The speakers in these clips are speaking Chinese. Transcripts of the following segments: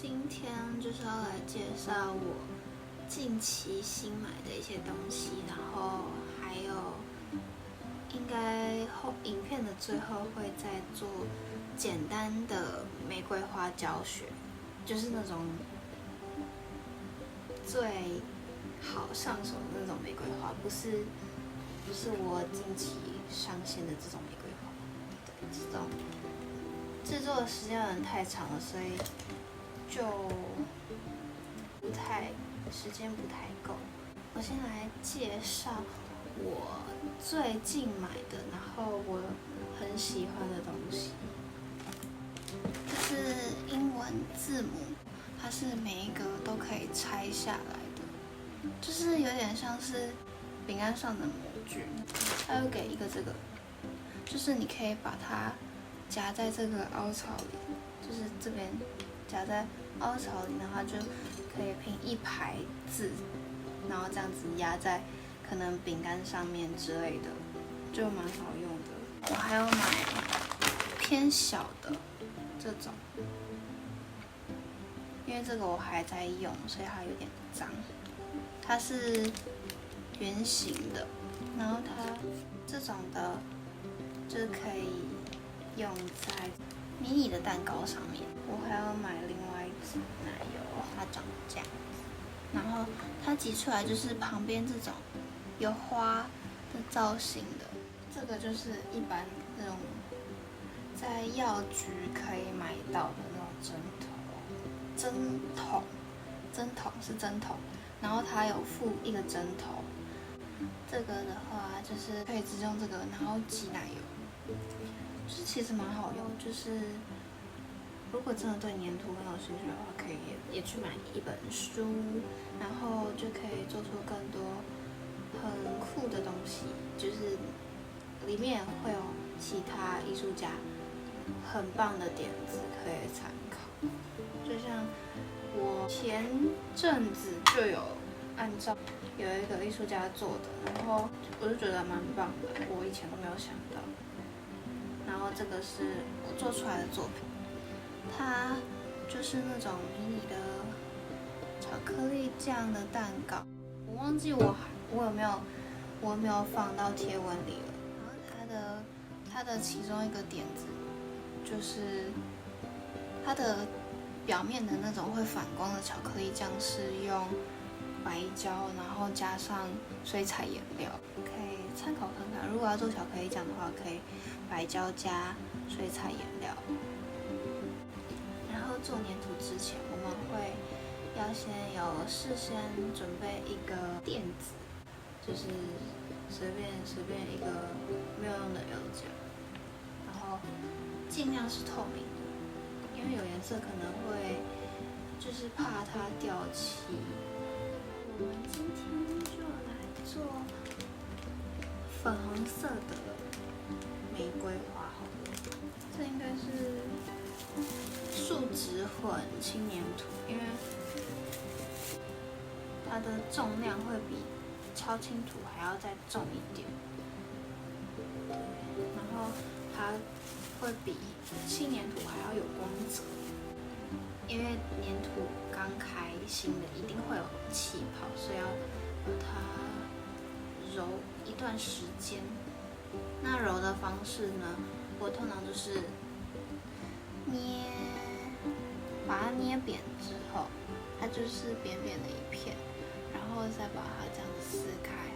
今天就是要来介绍我近期新买的一些东西，然后还有应该影片的最后会再做简单的玫瑰花教学，就是那种最好上手的那种玫瑰花，不是我近期上线的这种玫瑰花，对，这种制作的时间有点太长了，所以就时间不太够。我先来介绍我最近买的，然后我很喜欢的东西。这是英文字母，它是每一个都可以拆下来的，就是有点像是饼干上的模具。它又给一个这个，就是你可以把它夹在这个凹槽里，就是这边夹在凹槽里，然后就可以拼一排字，然后这样子压在可能饼干上面之类的，就蛮好用的。我还要买偏小的这种，因为这个我还在用，所以它有点脏。它是圆形的，然后它这种的就是可以用在迷你的蛋糕上面。我还要买另外一支奶油，它长这样子，然后它挤出来就是旁边这种有花的造型的，这个就是一般那种在药局可以买到的那种针筒是针筒，然后它有附一个针头。这个的话就是可以直接用这个，然后挤奶油，就是其实蛮好用。就是如果真的对粘土很有兴趣的话，可以也去买一本书，然后就可以做出更多很酷的东西。就是里面会有其他艺术家很棒的点子可以参考。就像我前阵子就有按照有一个艺术家做的，然后我就觉得蛮棒的，我以前都没有想到。然后这个是我做出来的作品，它就是那种迷你的巧克力酱的蛋糕。我忘记我有没有放到贴文里了。然后它的其中一个点子就是它的表面的那种会反光的巧克力酱是用白胶，然后加上水彩颜料，可以参考看看。如果要做巧克力酱的话，可以白胶加水彩颜料。然后做粘土之前，我们会要事先准备一个垫子，就是随便一个没有用的油胶，然后尽量是透明的，因为有颜色可能会就是怕它掉漆。我们今天就来做粉红色的玫瑰花好了，这应该是树脂混轻粘土，因为它的重量会比超轻土还要再重一点，然后它会比轻粘土还要有光泽。因为粘土刚开新的一定会有气泡，所以要把它揉一段时间。那揉的方式呢，我通常就是把它捏扁之后，它就是扁扁的一片，然后再把它这样子撕开。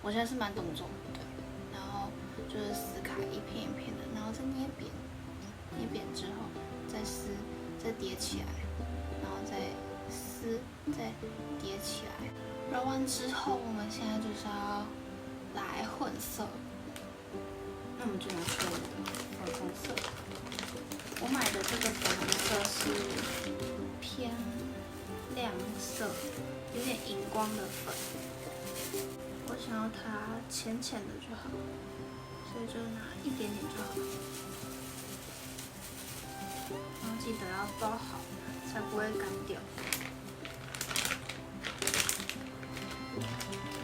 我现在是慢动作，对，然后就是撕开一片一片的，然后再捏扁之后再撕。再叠起来，然后再撕，再叠起来。揉完之后，我们现在就是要来混色。那我们就拿出我的粉红色。我买的这个粉红色是偏亮色，有点荧光的粉。我想要它浅浅的就好，所以就拿一点点就好。然后记得要包好，才不会干掉。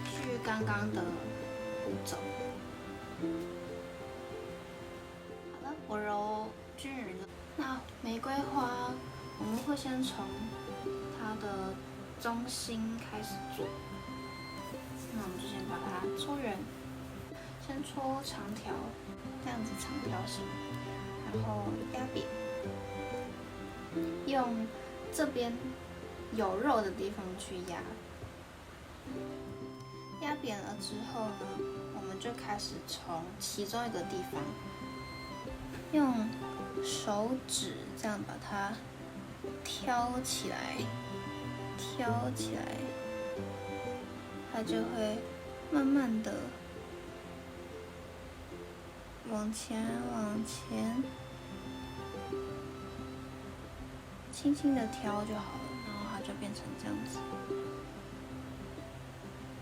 去刚刚的步骤。好了，我揉均匀了。那玫瑰花我们先从它的中心开始做。那我们就先把它搓圆，先搓长条，这样子长条形，然后压扁，用这边有肉的地方去压。压扁了之后呢，我们就开始从其中一个地方用手指这样把它挑起来，它就会慢慢的往前，轻轻的挑就好了，然后它就变成这样子。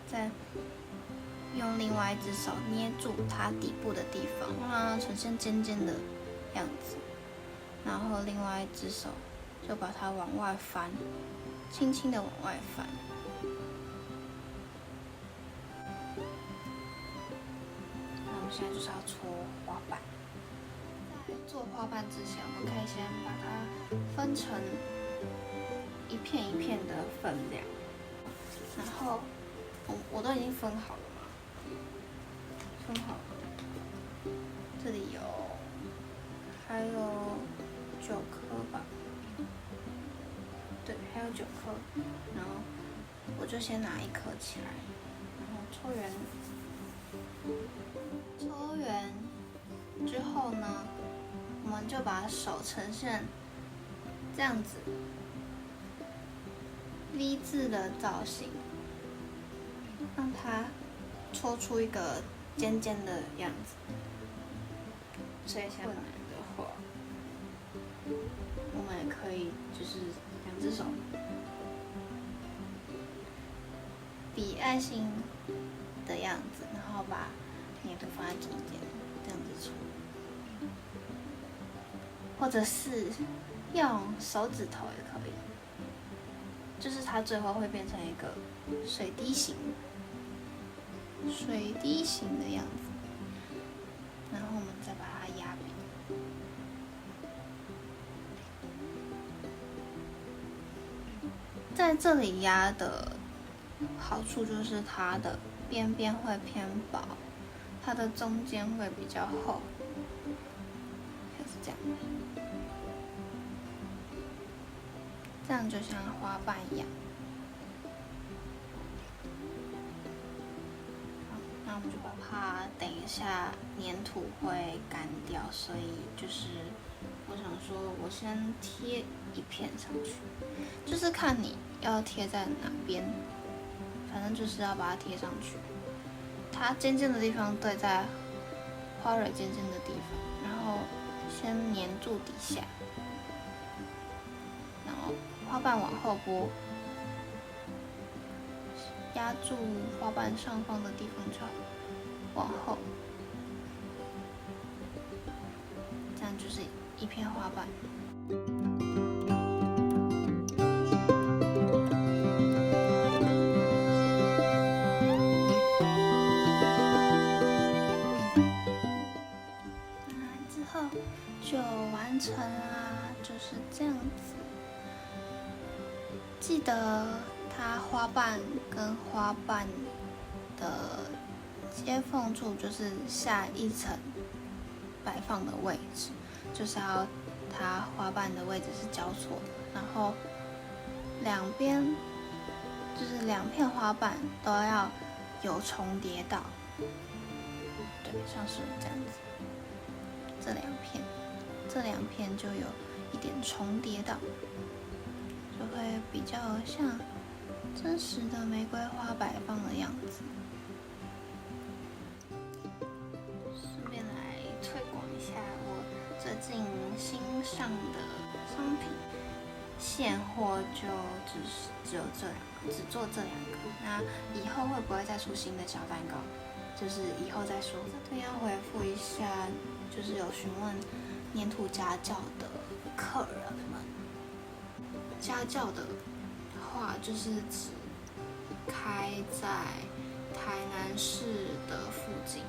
再用另外一只手捏住它底部的地方，让它呈现尖尖的样子，然后另外一只手就把它往外翻，轻轻的往外翻。那我们现在就是要搓花瓣。在做花瓣之前，我们可以先把它分成一片一片的分量，然后我都已经分好了嘛，分好了。这里还有9颗吧，对，还有9颗。然后我就先拿1颗起来，然后搓圆。搓圆之后呢，我们就把手呈现这样子 V 字的造型，让它搓出一个尖尖的样子。所以困难的话，我们也可以就是2只手比爱心的样子，然后把粘土放在中间，这样子搓，或者是用手指头也可以，就是它最后会变成一个水滴形的样子，然后我们再把它压扁。在这里压的好处就是它的边边会偏薄，它的中间会比较厚，像是这样，这样就像花瓣一样。那我们就怕等一下粘土会干掉，所以就是我想说，我先贴一片上去，就是看你要贴在哪边，反正就是要把它贴上去。它尖尖的地方对在花蕊尖尖的地方，然后先粘住底下，然后花瓣往后拨，压住花瓣上方的地方就往后，这样就是一片花瓣。之后就完成啦，就是这样子。记得它花瓣跟花瓣的接缝处，就是下一层摆放的位置，就是要它花瓣的位置是交错的，然后两边就是2片花瓣都要有重叠到，对，像是这样子，这两片就有一点重叠到，就会比较像真实的玫瑰花摆放的样子。顺便来推广一下我最近新上的商品，现货就只有这2个，只做这2个。那以后会不会再出新的小蛋糕，就是以后再说。这边要回复一下，就是有询问粘土家教的客人们。家教的话，就是指开在台南市的附近。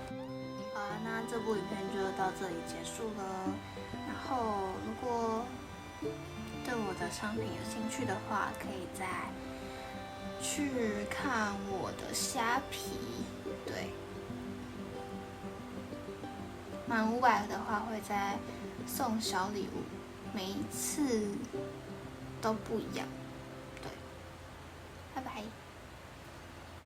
好了，那这部影片就到这里结束了。然后，如果对我的商品有兴趣的话，可以再去看我的虾皮。对，满500的话会再送小礼物，每一次都不一样。对，拜拜。